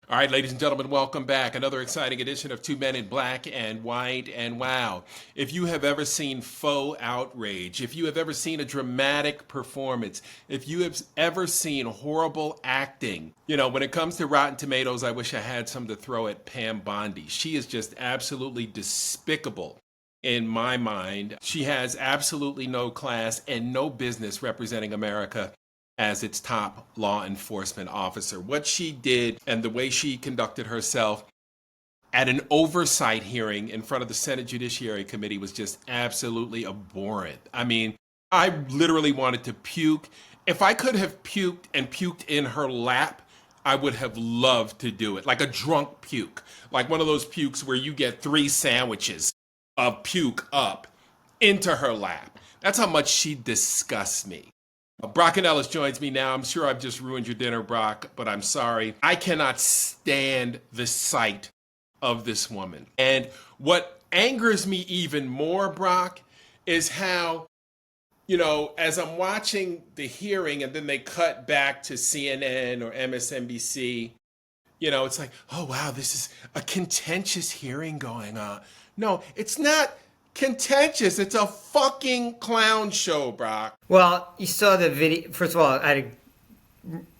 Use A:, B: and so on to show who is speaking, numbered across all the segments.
A: All right, ladies and gentlemen, welcome back. Another exciting edition of Two Men in Black and White. And wow, if you have ever seen faux outrage, if you have ever seen a dramatic performance, if you have ever seen horrible acting, when it comes to Rotten Tomatoes, I wish I had some to throw at Pam Bondi. She is just absolutely despicable in my mind. She has absolutely no class and no business representing America as its top law enforcement officer. What she did and the way she conducted herself at an oversight hearing in front of the Senate Judiciary Committee was just absolutely abhorrent. I mean, I literally wanted to puke. If I could have puked and puked in her lap, I would have loved to do it, like a drunk puke, like one of those pukes where you get 3 sandwiches of puke up into her lap. That's how much she disgusts me. Brock and Ellis joins me now. I'm sure I've just ruined your dinner, Brock, but I'm sorry. I cannot stand the sight of this woman. And what angers me even more, Brock, is how, as I'm watching the hearing and then they cut back to CNN or MSNBC, it's like, oh, wow, this is a contentious hearing going on. No, it's not contentious. It's a fucking clown show, Brock.
B: Well, you saw the video. First of all, I had a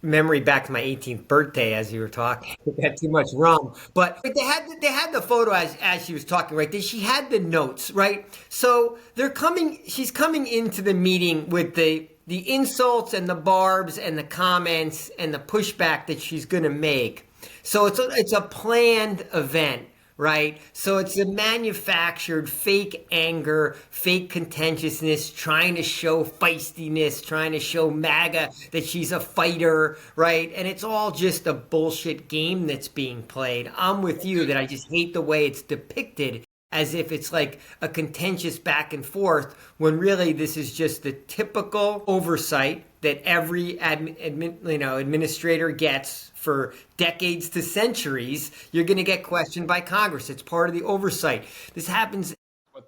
B: memory back to my 18th birthday as you were talking. I had too much rum, but they had the photo as she was talking, right? She had the notes, right? So they're coming. She's coming into the meeting with the insults and the barbs and the comments and the pushback that she's going to make. So it's a planned event. Right? So it's a manufactured fake anger, fake contentiousness, trying to show feistiness, trying to show MAGA that she's a fighter, right? And it's all just a bullshit game that's being played. I'm with you that I just hate the way it's depicted as if it's like a contentious back and forth, when really this is just the typical oversight that every administrator gets for decades to centuries. You're going to get questioned by Congress. It's part of the oversight. This happens.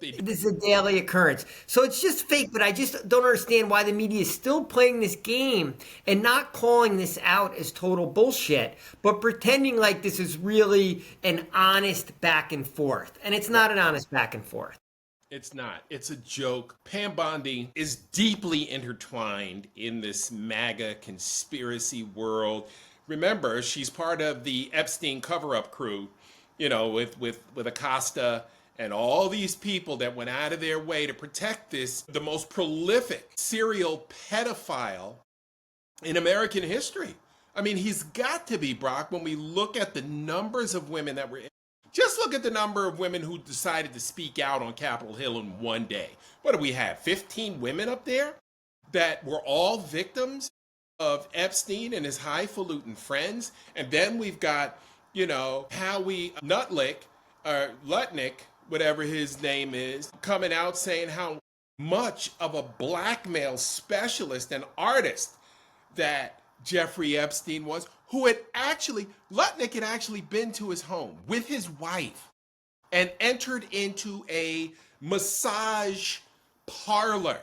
B: This is a daily occurrence. So it's just fake, but I just don't understand why the media is still playing this game and not calling this out as total bullshit, but pretending like this is really an honest back and forth. And it's not an honest back and forth.
A: It's not. It's a joke. Pam Bondi is deeply intertwined in this MAGA conspiracy world. Remember, she's part of the Epstein cover-up crew, with Acosta and all these people that went out of their way to protect the most prolific serial pedophile in American history. I mean, he's got to be, Brock, when we look at the numbers of women that were just look at the number of women who decided to speak out on Capitol Hill in one day. What do we have? 15 women up there that were all victims of Epstein and his highfalutin friends. And then we've got, Howie Lutnick, whatever his name is, coming out saying how much of a blackmail specialist and artist that Jeffrey Epstein was, Lutnick had actually been to his home with his wife and entered into a massage parlor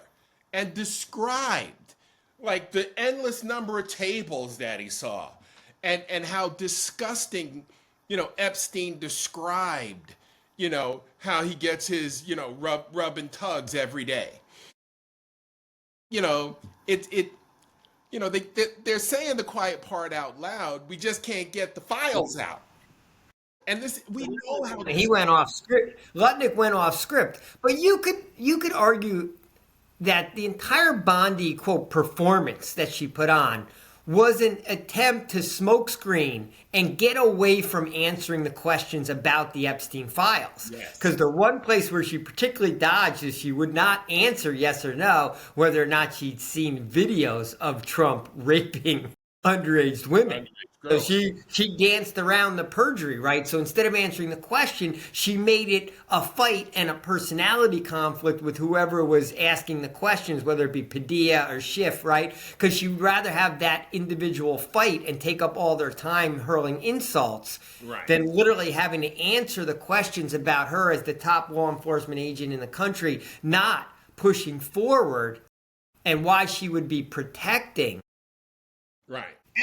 A: and described like the endless number of tables that he saw and how disgusting, Epstein described, how he gets his, rub and tugs every day. They're saying the quiet part out loud. We just can't get the files out. And we know how
B: he went off script. Lutnick went off script, but you could argue that the entire Bondi quote performance that she put on was an attempt to smokescreen and get away from answering the questions about the Epstein files. Because the one place where she particularly dodged is she would not answer yes or no whether or not she'd seen videos of Trump raping underage women. So she danced around the perjury, right? So instead of answering the question, she made it a fight and a personality conflict with whoever was asking the questions, whether it be Padilla or Schiff, right? Because she'd rather have that individual fight and take up all their time hurling insults than literally having to answer the questions about her as the top law enforcement agent in the country, not pushing forward and why she would be protecting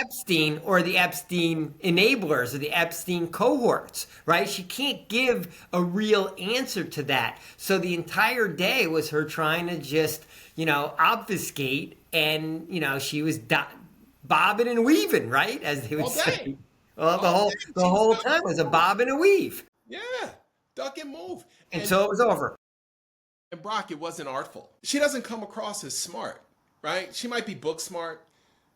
B: Epstein or the Epstein enablers or the Epstein cohorts, right? She can't give a real answer to that. So the entire day was her trying to just, obfuscate, and, she was bobbing and weaving, right? As they would
A: All day.
B: say. Well,
A: All day.
B: the
A: She was
B: whole
A: duck
B: time
A: and
B: was a
A: move.
B: bob and a weave
A: Yeah. Duck and move.
B: until it was over.
A: And Brock, it wasn't artful. She doesn't come across as smart, right? She might be book smart.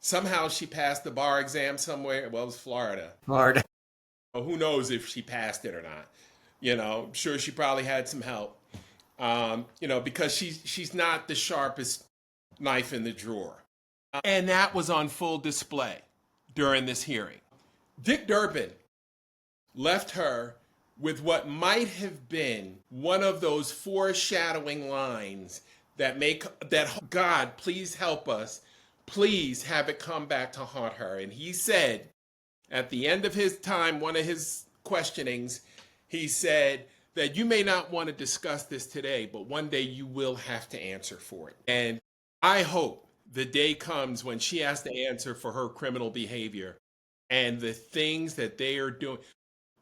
A: Somehow she passed the bar exam somewhere. Well, it was Florida.
B: Hard.
A: Well, who knows if she passed it or not? I'm sure she probably had some help. Because she's not the sharpest knife in the drawer. And that was on full display during this hearing. Dick Durbin left her with what might have been one of those foreshadowing lines that God, please help us. Please have it come back to haunt her. And he said, at the end of his time, one of his questionings, he said that you may not want to discuss this today, but one day you will have to answer for it. And I hope the day comes when she has to answer for her criminal behavior and the things that they are doing.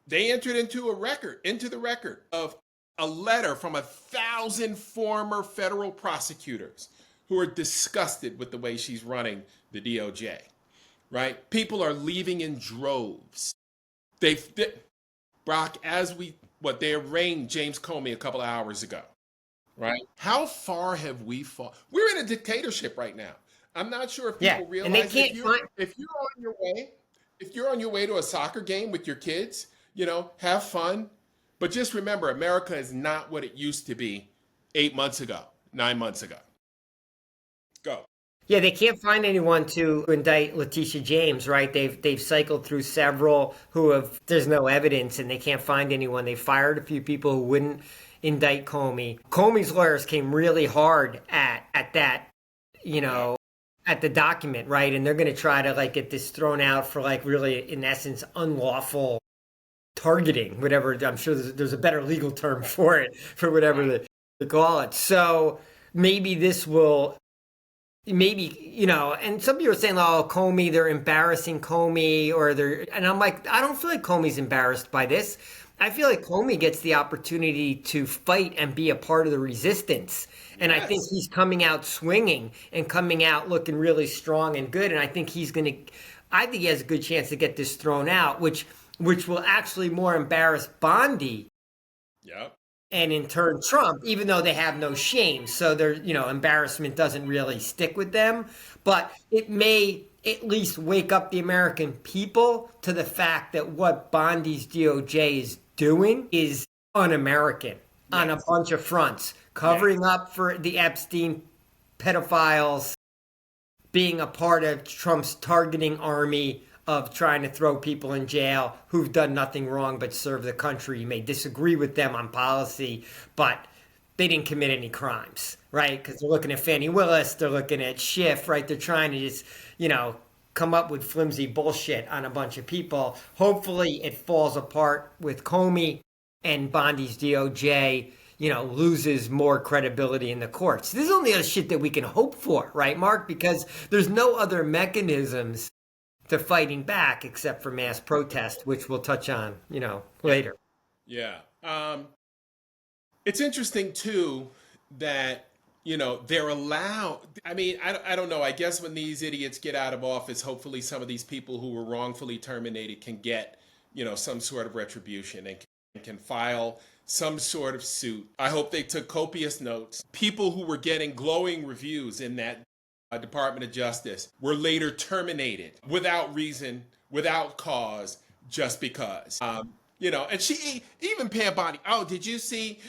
A: They entered into the record of a letter from 1,000 former federal prosecutors who are disgusted with the way she's running the DOJ, right? People are leaving in droves. Brock, they arraigned James Comey a couple of hours ago, right? How far have we fallen? We're in a dictatorship right now. I'm not sure if people realize
B: and they can't
A: if you're on your way to a soccer game with your kids, have fun. But just remember, America is not what it used to be 8 months ago, 9 months ago. Go.
B: Yeah, they can't find anyone to indict Letitia James, right? They've cycled through several there's no evidence, and they can't find anyone. They fired a few people who wouldn't indict Comey. Comey's lawyers came really hard at that, at the document, right? And they're going to try to get this thrown out for really, in essence, unlawful targeting, whatever. I'm sure there's a better legal term for it, for whatever they call it. So maybe this will, and some people are saying, oh, Comey, they're embarrassing Comey, and I'm like, I don't feel like Comey's embarrassed by this. I feel like Comey gets the opportunity to fight and be a part of the resistance. And I think he's coming out swinging and coming out looking really strong and good. And I think he has a good chance to get this thrown out, which will actually more embarrass Bondi.
A: Yep.
B: And in turn, Trump, even though they have no shame. So embarrassment doesn't really stick with them. But it may at least wake up the American people to the fact that what Bondi's DOJ is doing is un-American on a bunch of fronts. Covering up for the Epstein pedophiles, being a part of Trump's targeting army of trying to throw people in jail who've done nothing wrong but serve the country. You may disagree with them on policy, but they didn't commit any crimes, right? Because they're looking at Fannie Willis, they're looking at Schiff, right? They're trying to just, come up with flimsy bullshit on a bunch of people. Hopefully it falls apart with Comey and Bondi's DOJ, loses more credibility in the courts. This is only the shit that we can hope for, right, Mark? Because there's no other mechanisms to fighting back except for mass protest, which we'll touch on, later.
A: Yeah. It's interesting, too, that, they're allowed. I mean, I don't know. I guess when these idiots get out of office, hopefully some of these people who were wrongfully terminated can get, some sort of retribution and can file some sort of suit. I hope they took copious notes. People who were getting glowing reviews in that Department of Justice were later terminated without reason, without cause, just because. And even Pam Bondi. Oh, did you see,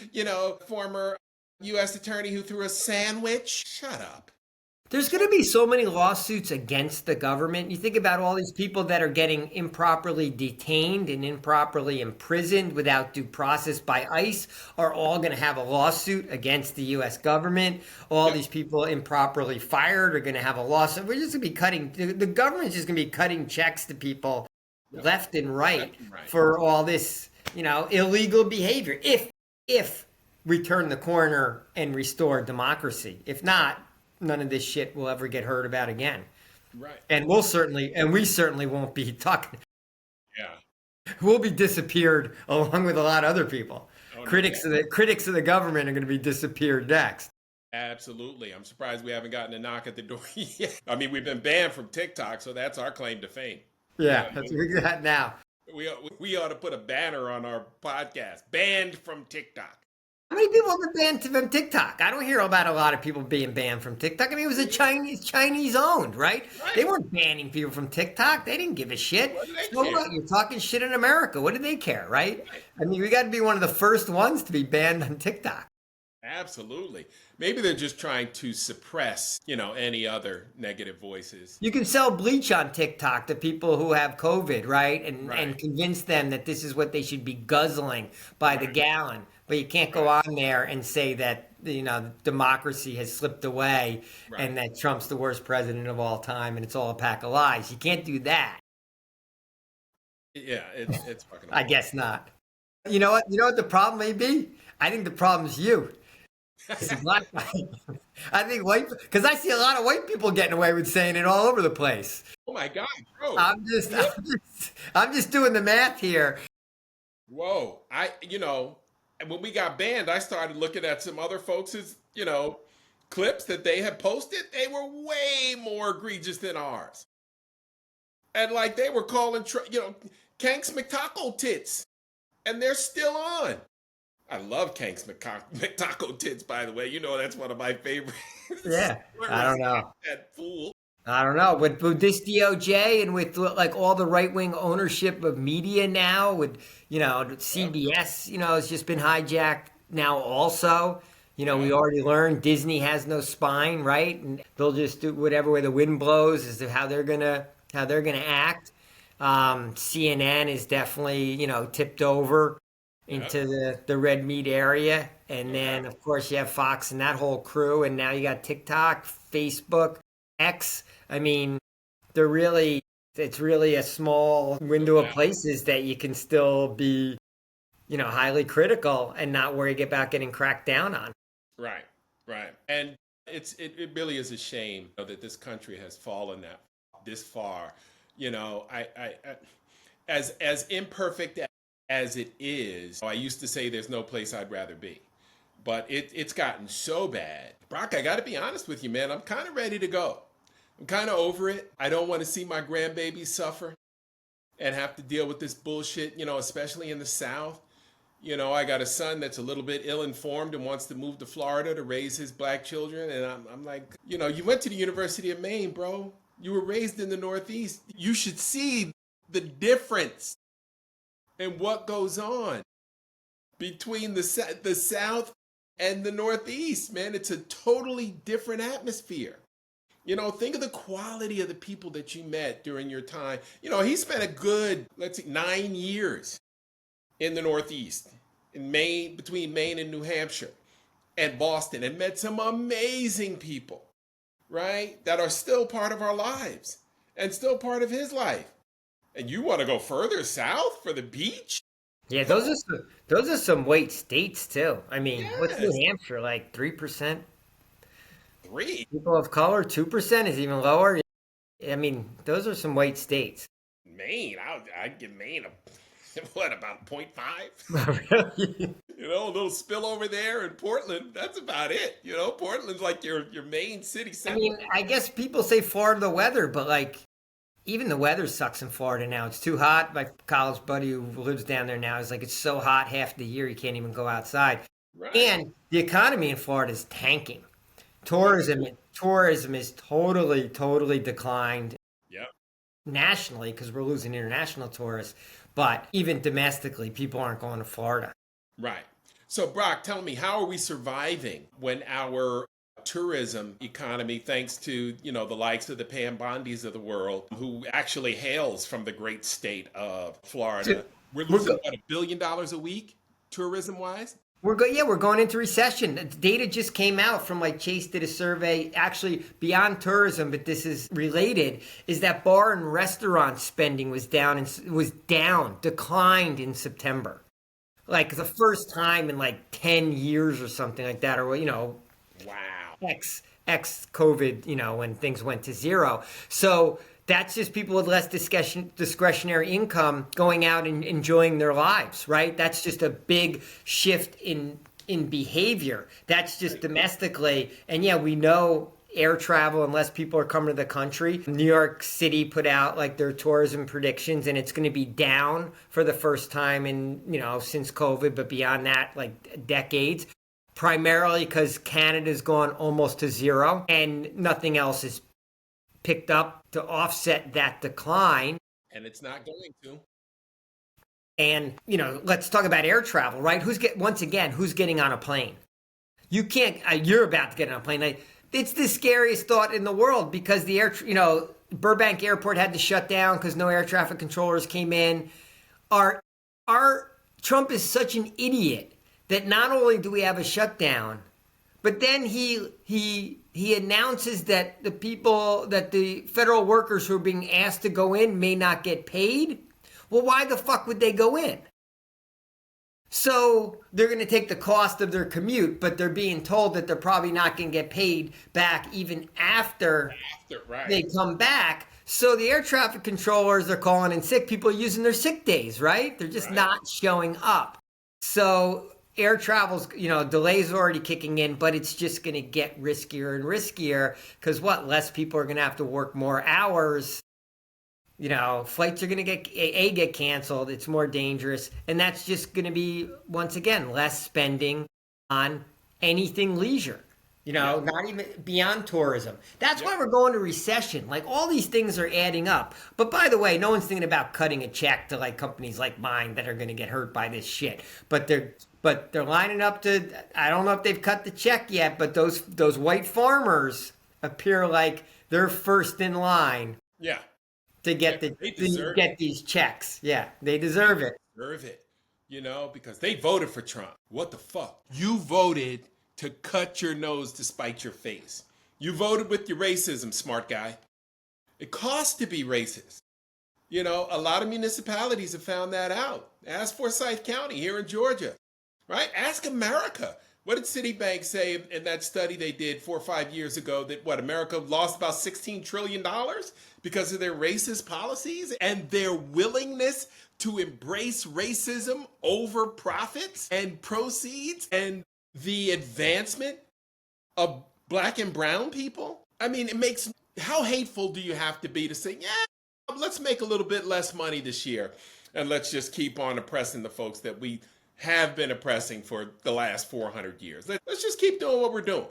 A: former U.S. attorney who threw a sandwich? Shut up.
B: There's going to be so many lawsuits against the government. You think about all these people that are getting improperly detained and improperly imprisoned without due process by ICE are all going to have a lawsuit against the U.S. government. All these people improperly fired are going to have a lawsuit. We're just going to be the government's just going to be cutting checks to people left and right for all this, illegal behavior. If we turn the corner and restore democracy. If not, none of this shit will ever get heard about again.
A: Right.
B: And we certainly won't be talking.
A: Yeah.
B: We'll be disappeared along with a lot of other people.
A: Oh, no doubt.
B: Critics of the government are going to be disappeared next.
A: Absolutely. I'm surprised we haven't gotten a knock at the door yet. I mean, we've been banned from TikTok, so that's our claim to fame. You
B: Yeah,
A: know,
B: that's what we got now.
A: we ought to put a banner on our podcast, banned from TikTok.
B: How many people have been banned from TikTok? I don't hear about a lot of people being banned from TikTok. I mean, it was a Chinese owned, right? They
A: Right.
B: weren't banning people from TikTok. They didn't give a shit.
A: What do they
B: So
A: care?
B: what? You're talking shit in America. What do they care, right?
A: Right.
B: I mean, we got to be one of the first ones to be banned on TikTok.
A: Absolutely. Maybe they're just trying to suppress, any other negative voices.
B: You can sell bleach on TikTok to people who have COVID, right? And
A: Right.
B: convince them that this is what they should be guzzling by the
A: Right.
B: gallon. But you can't go
A: Right.
B: on there and say that, democracy has slipped away
A: Right.
B: and that Trump's the worst president of all time and it's all a pack of lies. You can't do that.
A: Yeah, it's fucking
B: I
A: horrible.
B: guess not. You know what? You know what the problem may be? I think the problem's you. It's a black guy. I think because I see a lot of white people getting away with saying it all over the place.
A: Oh my God, bro.
B: I'm just doing the math here.
A: Whoa. When we got banned, I started looking at some other folks' clips that they had posted. They were way more egregious than ours. And like they were calling, Kanks McTaco tits. And they're still on. I love Kanks McTaco tits, by the way. That's one of my favorites.
B: Yeah, I don't know.
A: That fool.
B: I don't know. With this DOJ and with like all the right wing ownership of media now, with CBS, has just been hijacked now. Also, we already learned Disney has no spine, right? And they'll just do whatever way the wind blows as to how they're gonna act. CNN is definitely tipped over into the red meat area, and then of course you have Fox and that whole crew, and now you got TikTok, Facebook, X. I mean, it's really a small window of places that you can still be, highly critical and not worry about getting cracked down on.
A: Right, right. And it really is a shame that this country has fallen this far. I as imperfect as it is, I used to say there's no place I'd rather be. But it's gotten so bad. Brock, I got to be honest with you, man. I'm kind of ready to go. I'm kind of over it. I don't want to see my grandbabies suffer and have to deal with this bullshit, especially in the South. I got a son that's a little bit ill-informed and wants to move to Florida to raise his black children. And I'm like, you went to the University of Maine, bro. You were raised in the Northeast. You should see the difference in what goes on between the South and the Northeast, man. It's a totally different atmosphere. Think of the quality of the people that you met during your time. He spent a good, 9 years in the Northeast, in Maine, between Maine and New Hampshire and Boston, and met some amazing people, right? That are still part of our lives and still part of his life. And you want to go further south for the beach?
B: Yeah, those are some white states too. I mean, what's New
A: Yes.
B: Hampshire like? 3%
A: 3.
B: people of color, 2% is even lower. I mean, those are some white states.
A: Maine, I'd give Maine what, about 0.5?
B: Really?
A: A little spill over there in Portland. That's about it. Portland's like your main city
B: I
A: center.
B: mean, I guess people say Florida the weather, but like even the weather sucks in Florida now. It's too hot. My college buddy who lives down there now is like, it's so hot half the year you can't even go outside.
A: Right.
B: And the economy in Florida is tanking. Tourism is totally declined
A: Yep.
B: nationally because we're losing international tourists. But even domestically, people aren't going to Florida.
A: Right. So, Brock, tell me, how are we surviving when our tourism economy, thanks to, the likes of the Pam Bondis of the world, who actually hails from the great state of Florida, we're losing, what, $1 billion a week, tourism-wise?
B: We're going into recession. The data just came out from like Chase did a survey, actually beyond tourism, but this is related, is that bar and restaurant spending declined in September. Like the first time in like 10 years or something like that, or
A: Wow.
B: X ex-COVID, when things went to zero. So that's just people with less discretionary income going out and enjoying their lives, right? That's just a big shift in behavior. That's just domestically. And yeah, we know air travel, unless people are coming to the country. New York City put out like their tourism predictions, and it's going to be down for the first time in, since COVID, but beyond that, like decades. Primarily because Canada's gone almost to zero and nothing else is picked up to offset that decline.
A: And it's not going to.
B: And, let's talk about air travel, right? Who's getting on a plane? You can't, you're about to get on a plane. It's the scariest thought in the world because Burbank Airport had to shut down because no air traffic controllers came in. Our Trump is such an idiot that not only do we have a shutdown, but then he announces that the federal workers who are being asked to go in may not get paid. Well, why the fuck would they go in? So they're going to take the cost of their commute, but they're being told that they're probably not going to get paid back even after
A: right.
B: they come back. So the air traffic controllers are calling in sick. People are using their sick days, right? They're just not showing up. So air travel's, delays are already kicking in, but it's just going to get riskier and riskier because less people are going to have to work more hours. Flights are going to get canceled. It's more dangerous. And that's just going to be, once again, less spending on anything leisure, not even beyond tourism. That's why we're going to recession. Like all these things are adding up. But by the way, no one's thinking about cutting a check to like companies like mine that are going to get hurt by this shit. But they're lining up to, I don't know if they've cut the check yet, but those white farmers appear like they're first in line.
A: Yeah.
B: To get these checks. Yeah, they deserve it.
A: Deserve it. Because they voted for Trump. What the fuck? You voted to cut your nose to spite your face. You voted with your racism, smart guy. It costs to be racist. A lot of municipalities have found that out. Ask Forsyth County here in Georgia, right? Ask America. What did Citibank say in that study they did 4 or 5 years ago that America lost about $16 trillion because of their racist policies and their willingness to embrace racism over profits and proceeds and the advancement of black and brown people? I mean, how hateful do you have to be to say, yeah, let's make a little bit less money this year and let's just keep on oppressing the folks that we have been oppressing for the last 400 years. Let's just keep doing what we're doing.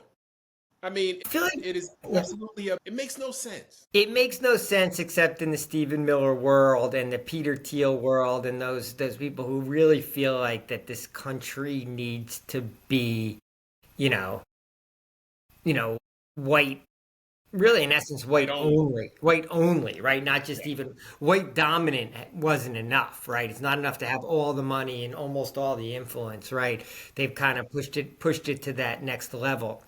A: I mean, I feel like it is absolutely, it makes no sense.
B: It makes no sense except in the Stephen Miller world and the Peter Thiel world and those people who really feel like that this country needs to be, white, really in essence, white only, right? Not just even white dominant wasn't enough, right? It's not enough to have all the money and almost all the influence, right? They've kind of pushed it to that next level.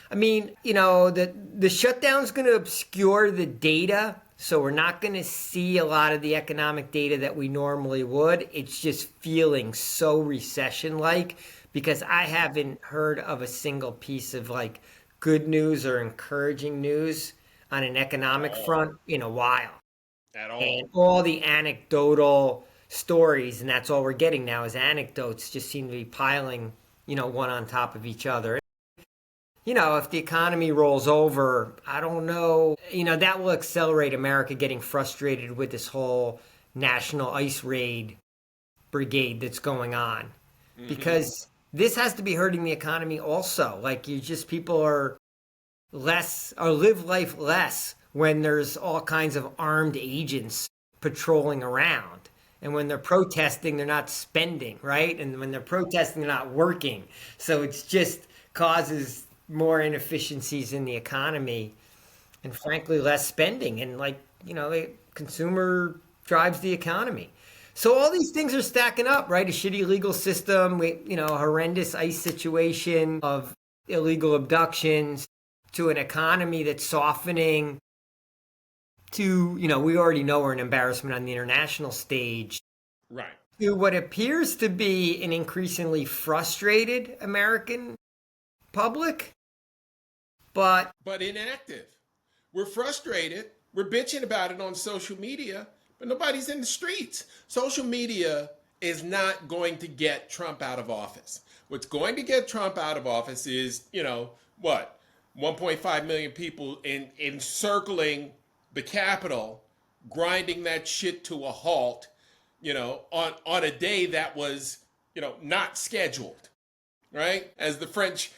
B: I mean, the shutdown's going to obscure the data, so we're not going to see a lot of the economic data that we normally would. It's just feeling so recession-like because I haven't heard of a single piece of like good news or encouraging news on an economic front in a while.
A: At all.
B: And all the anecdotal stories, and that's all we're getting now is anecdotes, just seem to be piling, one on top of each other. If the economy rolls over, I don't know, that will accelerate America getting frustrated with this whole national ice raid brigade that's going on. Mm-hmm. Because this has to be hurting the economy also. Like people are live life less when there's all kinds of armed agents patrolling around. And when they're protesting, they're not spending, right? And when they're protesting, they're not working. So it's just causes more inefficiencies in the economy and frankly less spending. And the consumer drives the economy. So all these things are stacking up, right? A shitty legal system, a horrendous ICE situation of illegal abductions, to an economy that's softening, to, we already know we're an embarrassment on the international stage.
A: Right.
B: To what appears to be an increasingly frustrated American public.
A: but inactive. We're frustrated. We're bitching about it on social media, but nobody's in the streets. Social media is not going to get Trump out of office. What's going to get Trump out of office is, what? 1.5 million people encircling the Capitol, grinding that shit to a halt, on a day that was, not scheduled, right? As the French,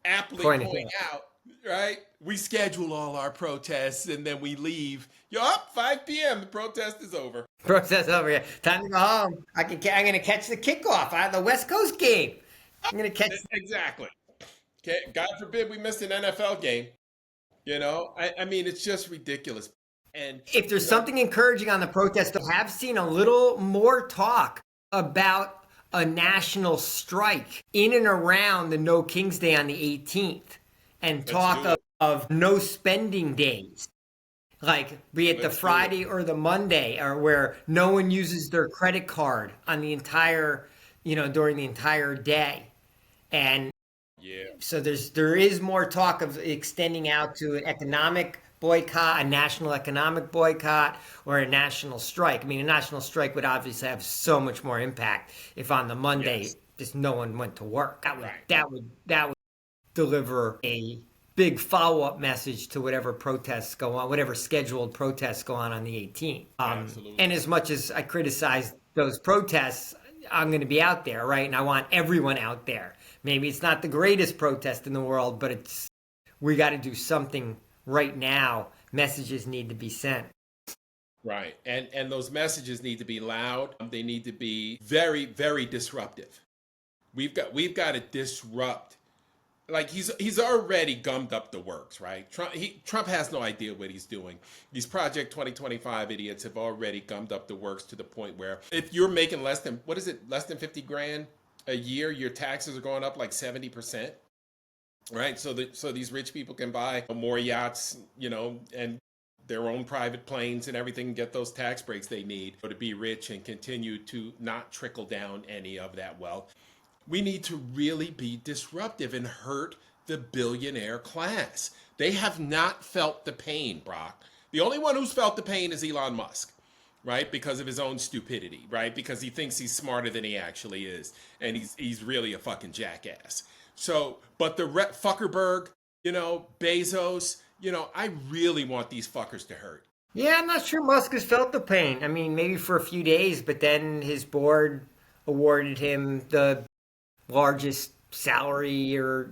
A: aptly point out, right? We schedule all our protests and then we leave. You're up 5 p.m. The protest is over.
B: Protest over here. Time to go home. I'm going to catch the kickoff out of the West Coast game. I'm going to catch.
A: Exactly. Okay. God forbid we missed an NFL game. I mean, it's just ridiculous. And
B: if there's something encouraging on the protest, I have seen a little more talk about a national strike in and around the No King's Day on the 18th, and talk of no spending days, like be it the Friday or the Monday, or where no one uses their credit card on the entire, during the entire day. And so there is more talk of extending out to an economic boycott, a national economic boycott, or a national strike. I mean, a national strike would obviously have so much more impact if on the Monday just no one went to work. That would deliver a big follow-up message to whatever protests go on, whatever scheduled protests go on the 18th. And as much as I criticize those protests, I'm going to be out there, right? And I want everyone out there. Maybe it's not the greatest protest in the world, but we got to do something right now. Messages need to be sent.
A: Right. And those messages need to be loud. They need to be very, very disruptive. We've got to disrupt. Like he's already gummed up the works, right? Trump has no idea what he's doing. These Project 2025 idiots have already gummed up the works to the point where if you're making less than 50 grand a year, your taxes are going up like 70%, right? So these rich people can buy more yachts, and their own private planes and everything, and get those tax breaks they need to be rich and continue to not trickle down any of that wealth. We need to really be disruptive and hurt the billionaire class. They have not felt the pain, Brock. The only one who's felt the pain is Elon Musk, right? Because of his own stupidity, right? Because he thinks he's smarter than he actually is. And he's really a fucking jackass. So, but the Fuckerberg, Bezos, I really want these fuckers to hurt.
B: Yeah, I'm not sure Musk has felt the pain. I mean, maybe for a few days, but then his board awarded him the largest salary or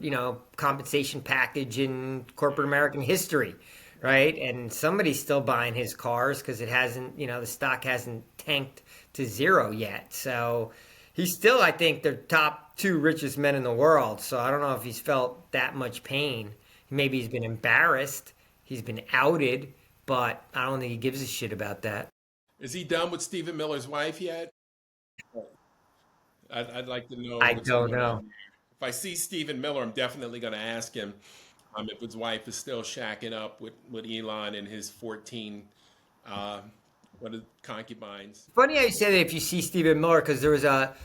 B: compensation package in corporate American history, right? And somebody's still buying his cars because it hasn't, the stock hasn't tanked to zero yet. So he's still, I think, the top 2 richest men in the world. So I don't know if he's felt that much pain. Maybe he's been embarrassed, he's been outed, but I don't think he gives a shit about that.
A: Is he done with Stephen Miller's wife yet? I'd like to know.
B: I don't know.
A: If I see Stephen Miller, I'm definitely going to ask him if his wife is still shacking up with Elon and his 14 concubines.
B: Funny how you say that if you see Stephen Miller, because there was a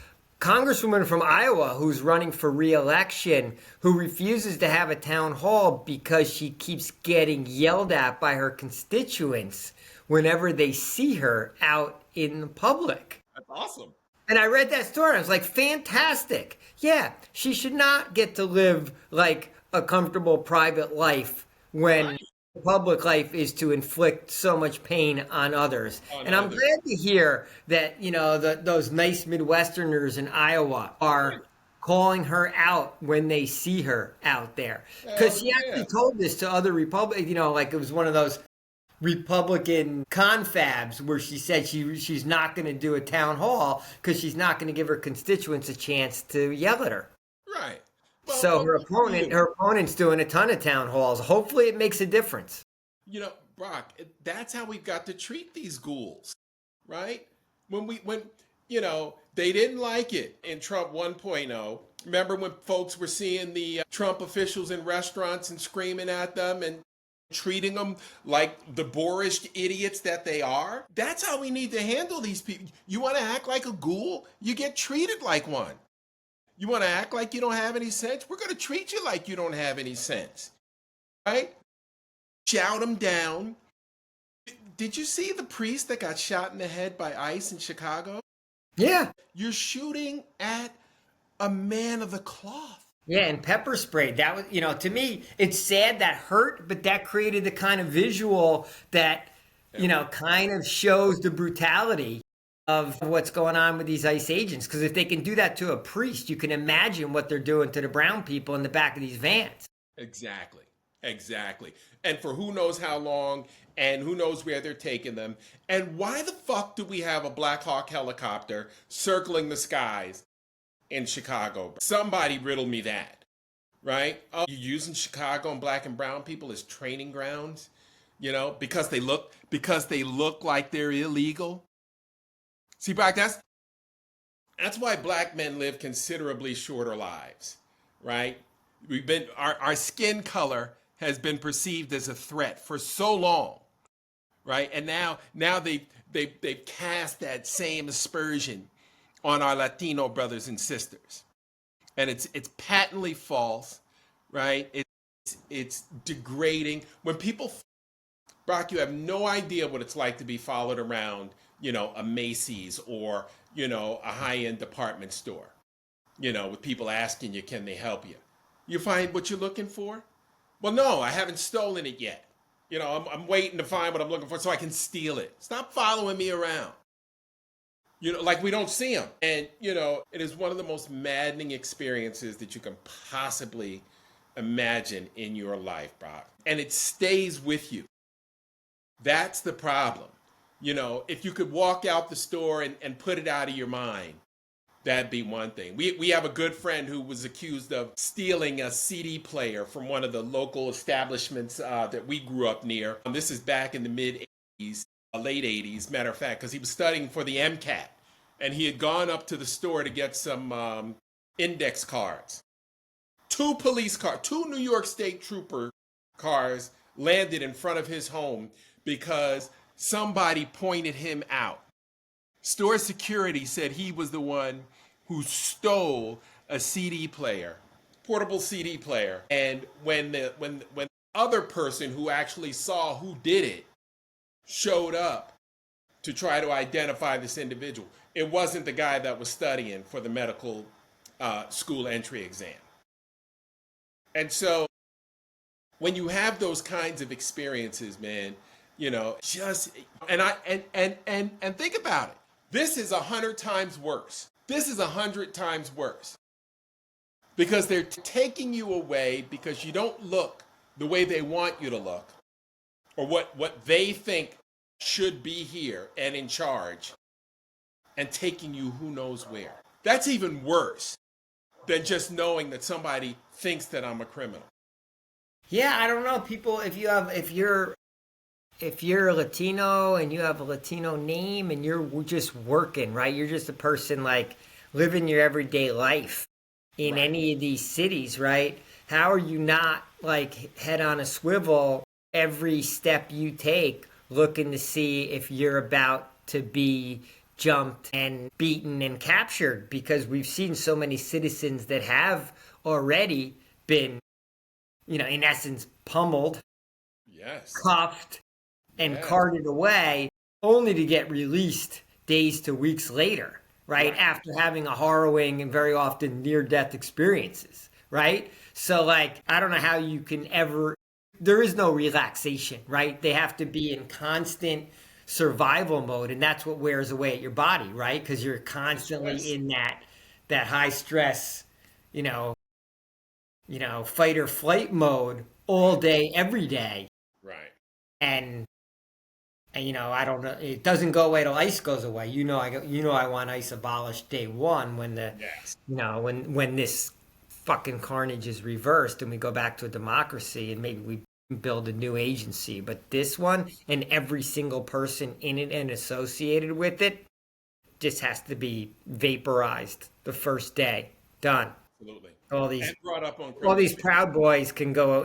B: congresswoman from Iowa who's running for re-election who refuses to have a town hall because she keeps getting yelled at by her constituents whenever they see her out in the public.
A: That's awesome.
B: And I read that story. I was like, fantastic. Yeah, she should not get to live like a comfortable private life when public life is to inflict so much pain on others. And I'm glad to hear that, those nice Midwesterners in Iowa are calling her out when they see her out there. Because she actually told this to other Republicans, like it was one of those Republican confabs where she said she's not going to do a town hall because she's not going to give her constituents a chance to yell at her.
A: Right.
B: Well, so her opponent's doing a ton of town halls. Hopefully it makes a difference.
A: Brock, that's how we've got to treat these ghouls, right? When they didn't like it in Trump 1.0. Remember when folks were seeing the Trump officials in restaurants and screaming at them and treating them like the boorish idiots that they are? That's how we need to handle these people. You want to act like a ghoul? You get treated like one. You want to act like you don't have any sense? We're going to treat you like you don't have any sense. right? Shout them down. Did you see the priest that got shot in the head by ICE in Chicago?
B: Yeah.
A: You're shooting at a man of the cloth.
B: Yeah, and pepper spray. That was, to me, it's sad that hurt, but that created the kind of visual that, kind of shows the brutality of what's going on with these ICE agents. Because if they can do that to a priest, you can imagine what they're doing to the brown people in the back of these vans.
A: Exactly. Exactly. And for who knows how long and who knows where they're taking them. And why the fuck do we have a Black Hawk helicopter circling the skies in Chicago? Somebody riddle me that, right? Oh, you're using Chicago and black and brown people as training grounds, because they look like they're illegal. See, Brock, that's why black men live considerably shorter lives, right? Our skin color has been perceived as a threat for so long, right? And now they've cast that same aspersion on our Latino brothers and sisters, and it's patently false, right? It's degrading. When people, Brock, you have no idea what it's like to be followed around, a Macy's or a high-end department store, with people asking you, can they help you? You find what you're looking for? Well, no, I haven't stolen it yet. I'm waiting to find what I'm looking for so I can steal it. Stop following me around. Like we don't see them. And, it is one of the most maddening experiences that you can possibly imagine in your life, Brock. And it stays with you. That's the problem. If you could walk out the store and put it out of your mind, that'd be one thing. We have a good friend who was accused of stealing a CD player from one of the local establishments that we grew up near. This is back in the mid-'80s, late 80s, matter of fact, because he was studying for the MCAT. And he had gone up to the store to get some index cards. Two New York State Trooper cars landed in front of his home because somebody pointed him out. Store security said he was the one who stole a CD player, portable CD player. And when the other person who actually saw who did it showed up to try to identify this individual, it wasn't the guy that was studying for the medical school entry exam. And so when you have those kinds of experiences, man, just and think about it. This is 100 times worse. This is 100 times worse. Because they're taking you away because you don't look the way they want you to look, or what they think should be here and in charge, and taking you who knows where. That's even worse than just knowing that somebody thinks that I'm a criminal.
B: Yeah, I don't know. People, if you're Latino and you have a Latino name and you're just working, right? You're just a person like living your everyday life in any of these cities, right? How are you not like head on a swivel every step you take, looking to see if you're about to be jumped and beaten and captured? Because we've seen so many citizens that have already been, in essence, pummeled, cuffed, and carted away, only to get released days to weeks later, right? After having a harrowing and very often near-death experiences, right? So, I don't know how you can ever... There is no relaxation, right? They have to be in constant survival mode, and that's what wears away at your body, right? Because you're constantly in that high stress, fight or flight mode all day, every day.
A: Right.
B: And I don't know. It doesn't go away till ICE goes away. I want ICE abolished day one when when this fucking carnage is reversed and we go back to a democracy and maybe we build a new agency. But this one and every single person in it and associated with it just has to be vaporized the first day. Done.
A: Absolutely.
B: All these
A: and brought up on
B: all these Proud Boys can go.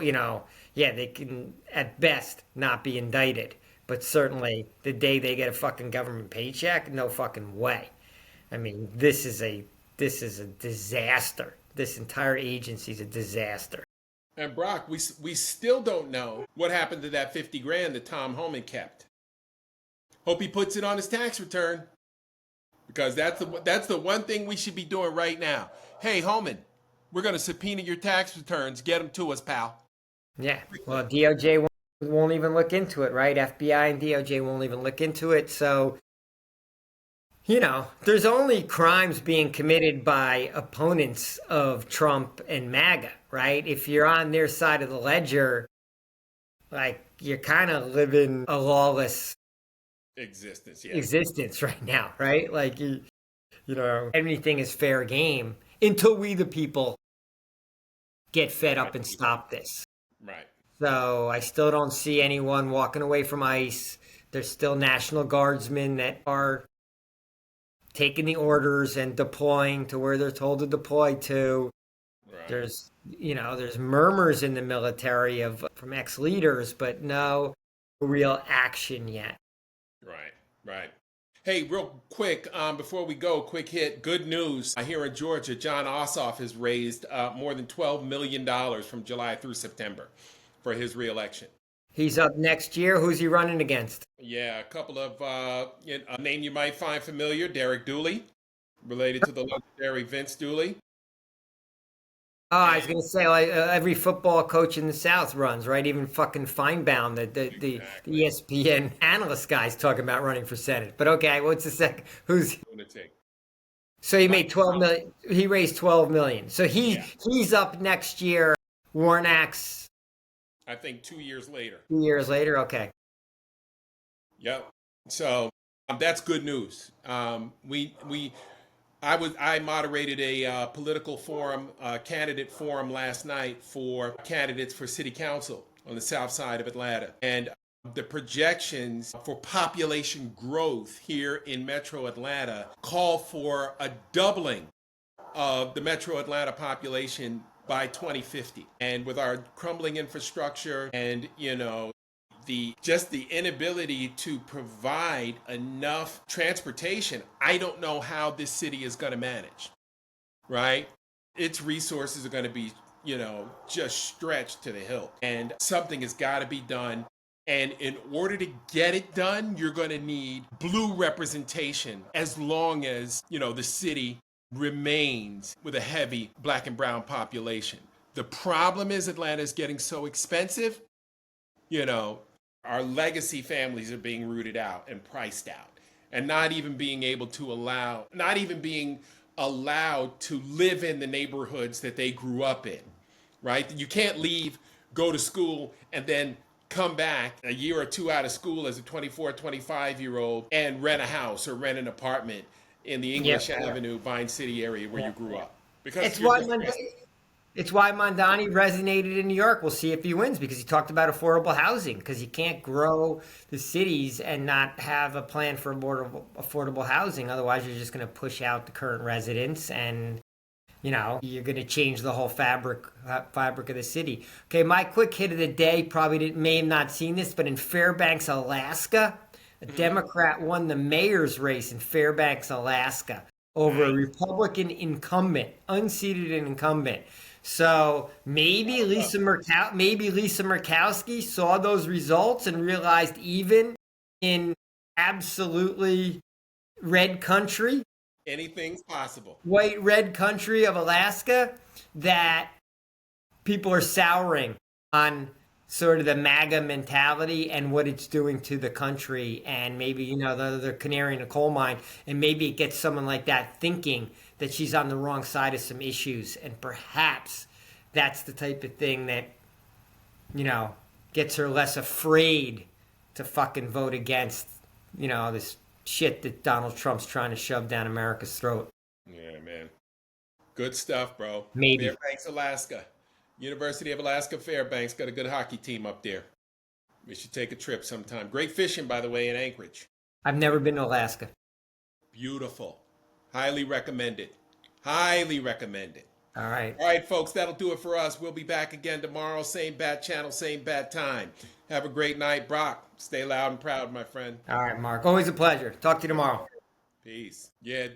B: They can at best not be indicted. But certainly, the day they get a fucking government paycheck, no fucking way. I mean, this is a disaster. This entire agency is a disaster.
A: And Brock, we still don't know what happened to that 50 grand that Tom Homan kept. Hope he puts it on his tax return, because that's the one thing we should be doing right now. Hey, Homan, we're going to subpoena your tax returns. Get them to us, pal.
B: Yeah. Well, DOJ won't even look into it, right? FBI and DOJ won't even look into it. So, there's only crimes being committed by opponents of Trump and MAGA, right? If you're on their side of the ledger, like, you're kind of living a lawless
A: Existence, yeah.
B: existence right now, right? Like, anything is fair game until we, the people, get fed up and stop this.
A: Right.
B: So I still don't see anyone walking away from ICE. There's still National Guardsmen that are taking the orders and deploying to where they're told to deploy to.
A: Right.
B: There's murmurs in the military from ex-leaders, but no real action yet.
A: Right. Hey, real quick, before we go, quick hit, good news. Here in Georgia, John Ossoff has raised more than $12 million from July through September for his reelection.
B: He's up next year. Who's he running against?
A: Yeah, a couple of, a name you might find familiar, Derek Dooley, related to the legendary Vince Dooley.
B: Oh, I was going to say, like, every football coach in the South runs, right? Even fucking Feinbaum, the ESPN analyst guy's talking about running for Senate. But okay, what's the second? Who's?
A: Lunatic.
B: So he made 12 million. He raised 12 million. So he's up next year. Warnock's,
A: I think 2 years later.
B: 2 years later. Okay.
A: Yep. So that's good news. I moderated a political forum, candidate forum last night for candidates for city council on the south side of Atlanta. And the projections for population growth here in Metro Atlanta call for a doubling of the Metro Atlanta population by 2050. And with our crumbling infrastructure and, the inability to provide enough transportation, I don't know how this city is going to manage, right? Its resources are going to be, just stretched to the hilt, and something has got to be done. And in order to get it done, you're going to need blue representation as long as, the city remains with a heavy black and brown population. The problem is Atlanta is getting so expensive, our legacy families are being rooted out and priced out, and not even being allowed to live in the neighborhoods that they grew up in, right? You can't leave, go to school, and then come back a year or two out of school as a 24, 25-year-old and rent a house or rent an apartment in the English Avenue, Vine City area where you grew up. Because
B: it's why Mondani resonated in New York. We'll see if he wins, because he talked about affordable housing, because you can't grow the cities and not have a plan for affordable housing. Otherwise, you're just going to push out the current residents, and you're going to change the whole fabric of the city. Okay, my quick hit of the day, may have not seen this, but in Fairbanks, Alaska, a Democrat won the mayor's race in Fairbanks, Alaska, over a Republican incumbent, unseated incumbent. So maybe Lisa Murkowski saw those results and realized, even in absolutely red country,
A: anything's possible,
B: white red country of Alaska, that people are souring on sort of the MAGA mentality and what it's doing to the country. And maybe, the canary in the coal mine, and maybe it gets someone like that thinking that she's on the wrong side of some issues. And perhaps that's the type of thing that, gets her less afraid to fucking vote against, this shit that Donald Trump's trying to shove down America's throat.
A: Yeah, man. Good stuff, bro.
B: Maybe.
A: Fairbanks, Alaska. University of Alaska Fairbanks got a good hockey team up there. We should take a trip sometime. Great fishing, by the way, in Anchorage.
B: I've never been to Alaska.
A: Beautiful. Highly recommended. Highly recommended.
B: All right.
A: All right, folks, that'll do it for us. We'll be back again tomorrow. Same bat channel, same bat time. Have a great night. Brock, stay loud and proud, my friend.
B: All right, Mark. Always a pleasure. Talk to you tomorrow.
A: Peace. Yeah.